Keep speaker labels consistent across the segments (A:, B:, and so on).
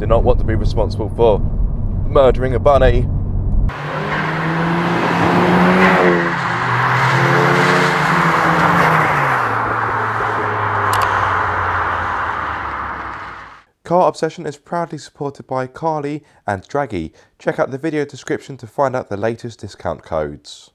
A: do not want to be responsible for murdering a bunny. Car Obsession is proudly supported by Carly and Draggy. Check out the video description to find out the latest discount codes.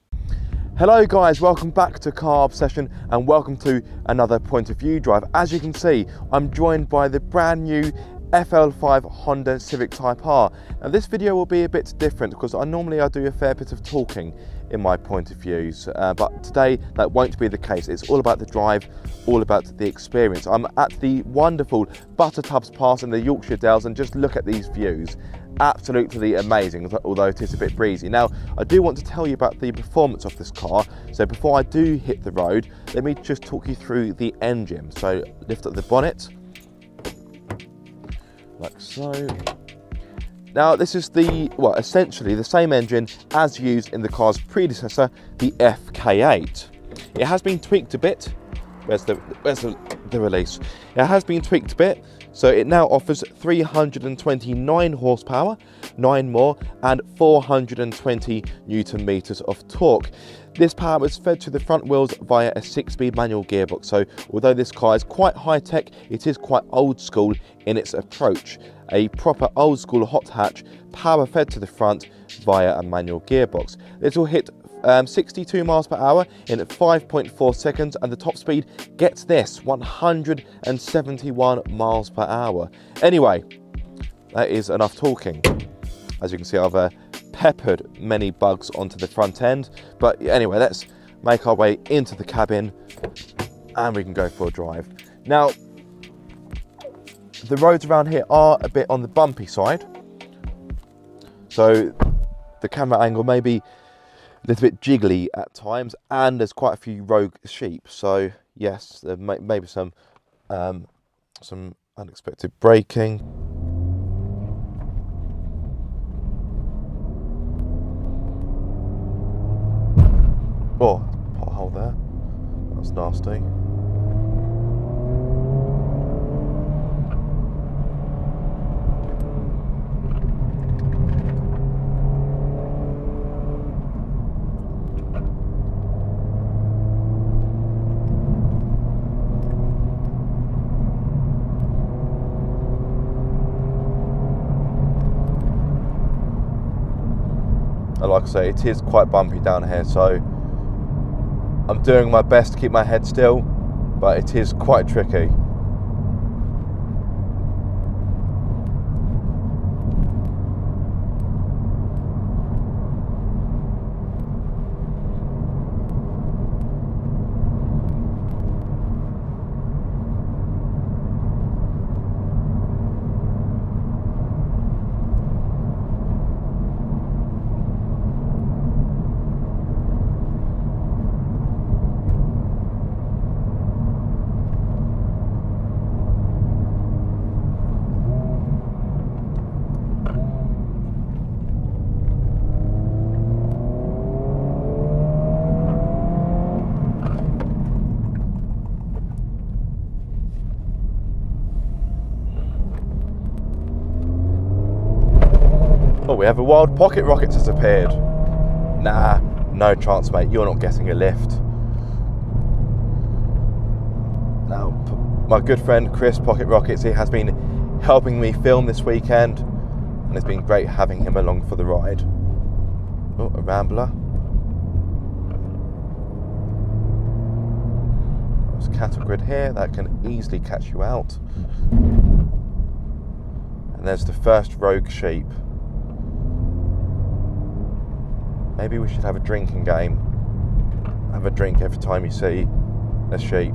A: Hello guys, welcome back to Car Obsession and welcome to another point of view drive. As you can see, I'm joined by the brand new FL5 Honda Civic Type R. Now this video will be a bit different because normally I do a fair bit of talking in my point of views, but today that won't be the case. It's all about the drive, all about the experience. I'm at the wonderful Buttertubs Pass in the Yorkshire Dales and just look at these views. Absolutely amazing, although it is a bit breezy. Now, I do want to tell you about the performance of this car. So before I do hit the road, let me just talk you through the engine. So lift up the bonnet, like so. Now, this is essentially the same engine as used in the car's predecessor, the FK8. It has been tweaked a bit. Where's the release? It has been tweaked a bit, so it now offers 329 horsepower, 9 more, and 420 Newton meters of torque. This power is fed to the front wheels via a 6-speed manual gearbox, so although this car is quite high-tech, it is quite old school in its approach. A proper old school hot hatch, power fed to the front via a manual gearbox. This will hit 62 miles per hour in 5.4 seconds, and the top speed gets this 171 miles per hour. Anyway, that is enough talking. As you can see, I've peppered many bugs onto the front end, but anyway, let's make our way into the cabin and we can go for a drive. Now, the roads around here are a bit on the bumpy side, so the camera angle may be a little bit jiggly at times, and there's quite a few rogue sheep, so yes, there may be some unexpected braking. Oh, pothole there, that was nasty. Like I say, it is quite bumpy down here, so I'm doing my best to keep my head still, but it is quite tricky. Oh, we have a wild pocket rocket has appeared. Nah, no chance, mate. You're not getting a lift. Now, my good friend Chris Pocket Rockets, he has been helping me film this weekend, and it's been great having him along for the ride. Oh, a rambler. There's a cattle grid here that can easily catch you out. And there's the first rogue sheep. Maybe we should have a drinking game. Have a drink every time you see a sheep.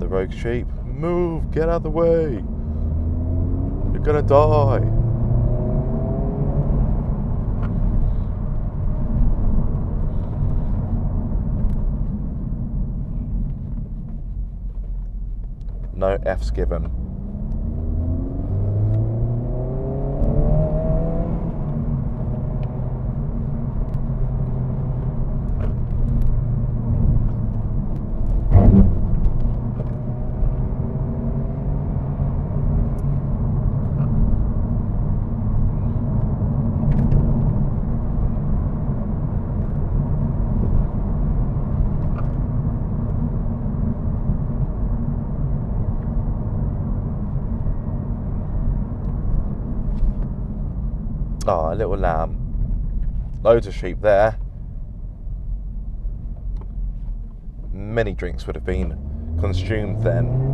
A: rogue sheep. Move, get out of the way. You're gonna die. No F's given. Ah, a little lamb. Loads of sheep there. Many drinks would have been consumed then.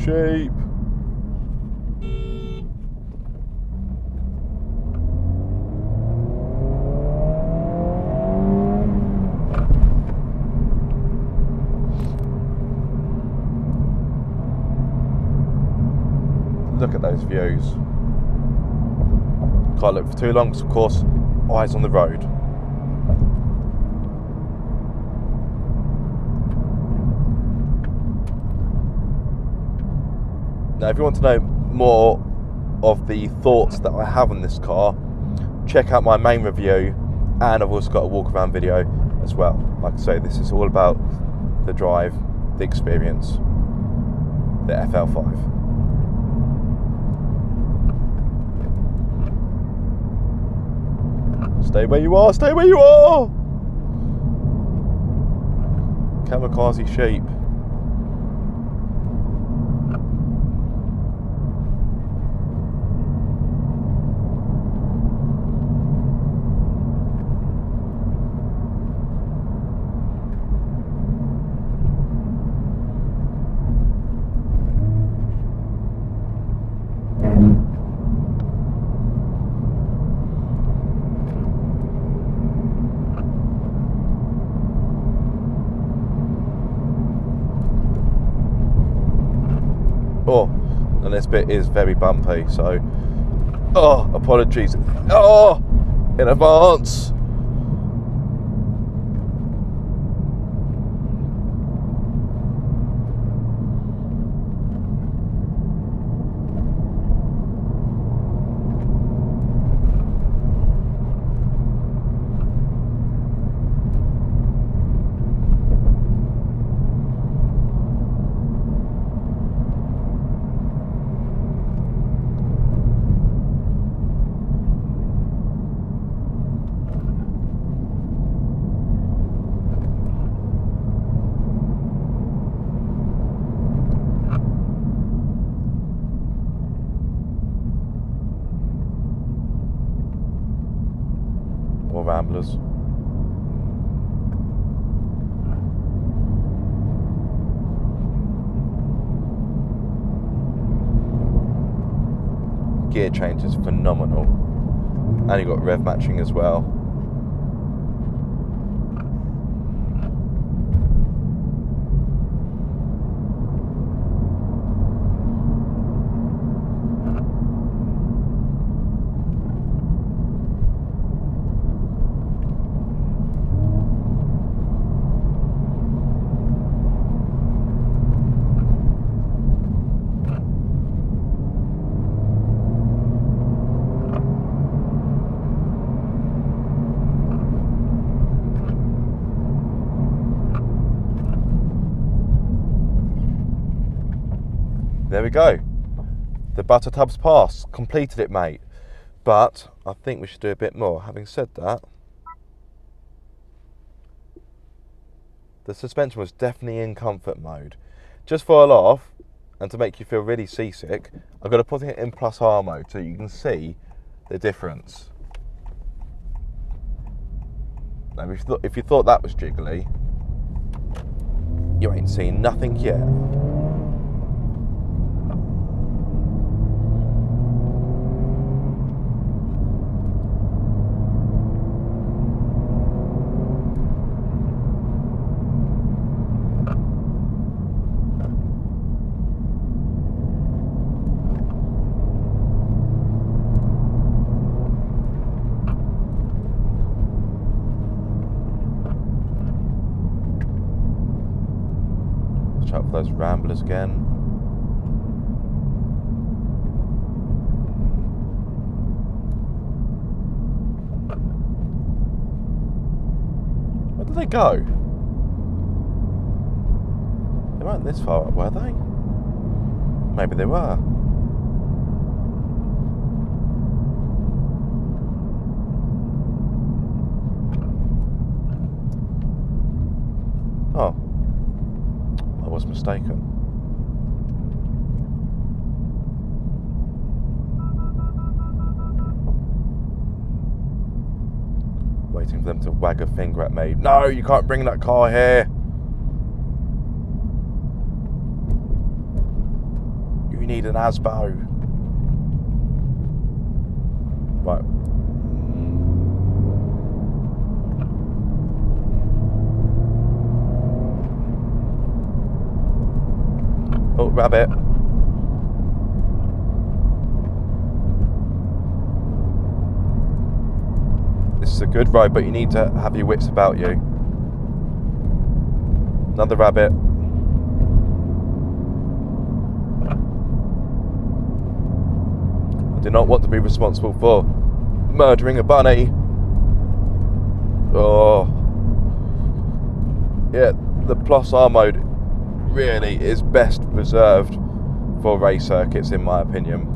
A: Sheep. Look at those views. Can't look for too long because, of course, eyes on the road. Now, if you want to know more of the thoughts that I have on this car, check out my main review, and I've also got a walk around video as well. Like I say, this is all about the drive, the experience, the FL5. Stay where you are, stay where you are! Kamikaze sheep. Oh, and this bit is very bumpy, so oh, apologies. Oh, in advance. More ramblers. Gear change is phenomenal, and you got rev matching as well. There we go. The Buttertubs Pass. Completed it, mate. But I think we should do a bit more. Having said that, the suspension was definitely in comfort mode. Just for a laugh, and to make you feel really seasick, I've got to put it in plus R mode so you can see the difference. Now, if you thought that was jiggly, you ain't seen nothing yet. Watch out for those ramblers again. Where did they go? They weren't this far up, were they? Maybe they were. Oh. I was mistaken. Waiting for them to wag a finger at me. No, you can't bring that car here. You need an ASBO. Right. Oh, rabbit. This is a good road, but you need to have your wits about you. Another rabbit. I do not want to be responsible for murdering a bunny. Oh. Yeah, the plus R mode really is best reserved for race circuits, in my opinion.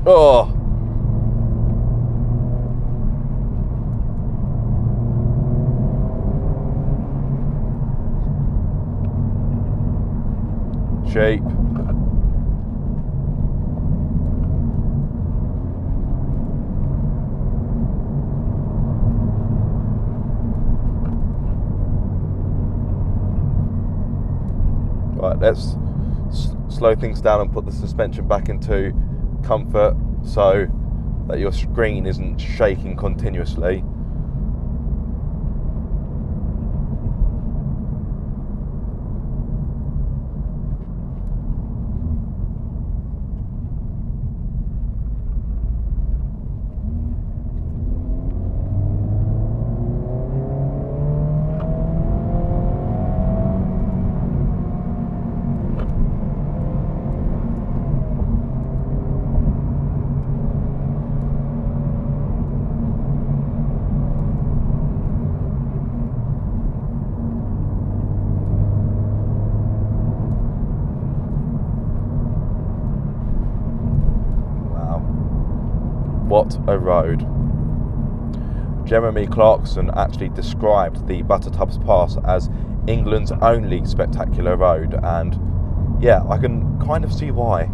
A: Oh, sheep. Right, let's slow things down and put the suspension back into comfort so that your screen isn't shaking continuously. What a road. Jeremy Clarkson actually described the Buttertubs Pass as England's only spectacular road, and yeah, I can kind of see why.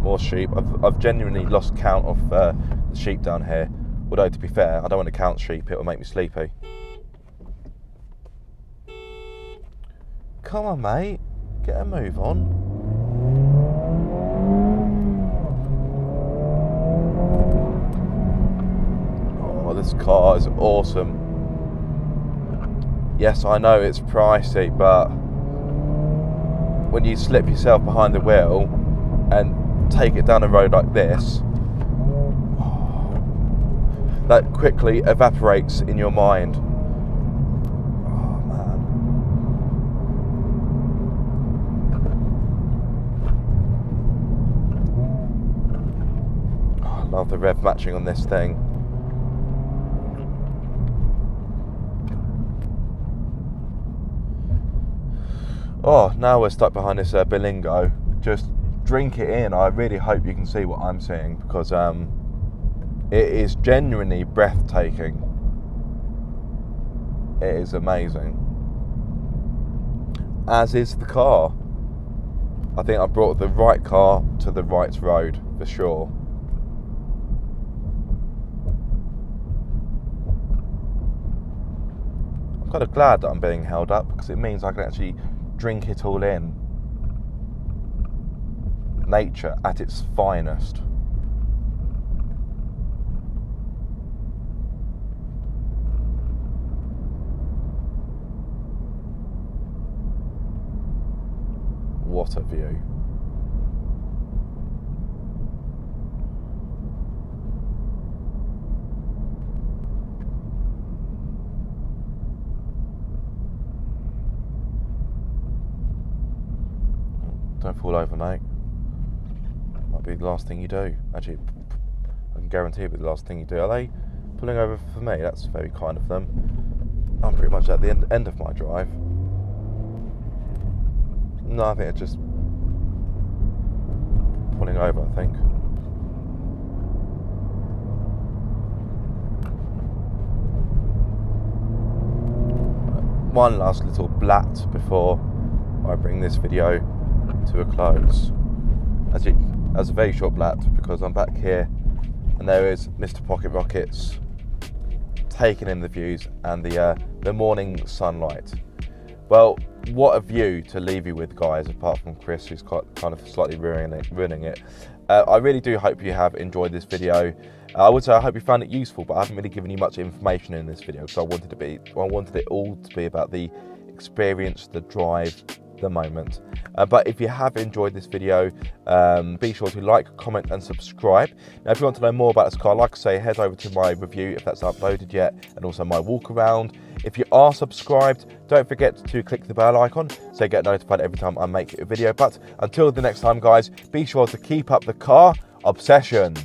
A: More sheep. I've genuinely lost count of the sheep down here. Although, to be fair, I don't want to count sheep, it will make me sleepy. Come on, mate. Get a move on. this car is awesome. Yes, I know it's pricey, but when you slip yourself behind the wheel and take it down a road like this, that quickly evaporates in your mind. Oh man. Oh, I love the rev matching on this thing. Oh, now we're stuck behind this Bilingo. Just drink it in. I really hope you can see what I'm seeing, because it is genuinely breathtaking. It is amazing. As is the car. I think I brought the right car to the right road, for sure. I'm kind of glad that I'm being held up, because it means I can actually drink it all in. Nature at its finest. What a view. Don't fall over, mate. Might be the last thing you do. Actually, I can guarantee it'll be the last thing you do. Are they pulling over for me? That's very kind of them. I'm pretty much at the end of my drive. No, I think they're just pulling over, I think. One last little blat before I bring this video to a close. That's a very short blat, because I'm back here and there is Mr. Pocket Rockets taking in the views and the morning sunlight. Well, what a view to leave you with, guys, apart from Chris, who's kind of slightly ruining it. I really do hope you have enjoyed this video. I would say I hope you found it useful, but I haven't really given you much information in this video, because I wanted it all to be about the experience, the drive, the moment. But if you have enjoyed this video, be sure to like, comment and subscribe. Now if you want to know more about this car, like I say, head over to my review if that's uploaded yet, and also my walk around. If you are subscribed, don't forget to click the bell icon so you get notified every time I make a video. But until the next time, guys, be sure to keep up the car obsession.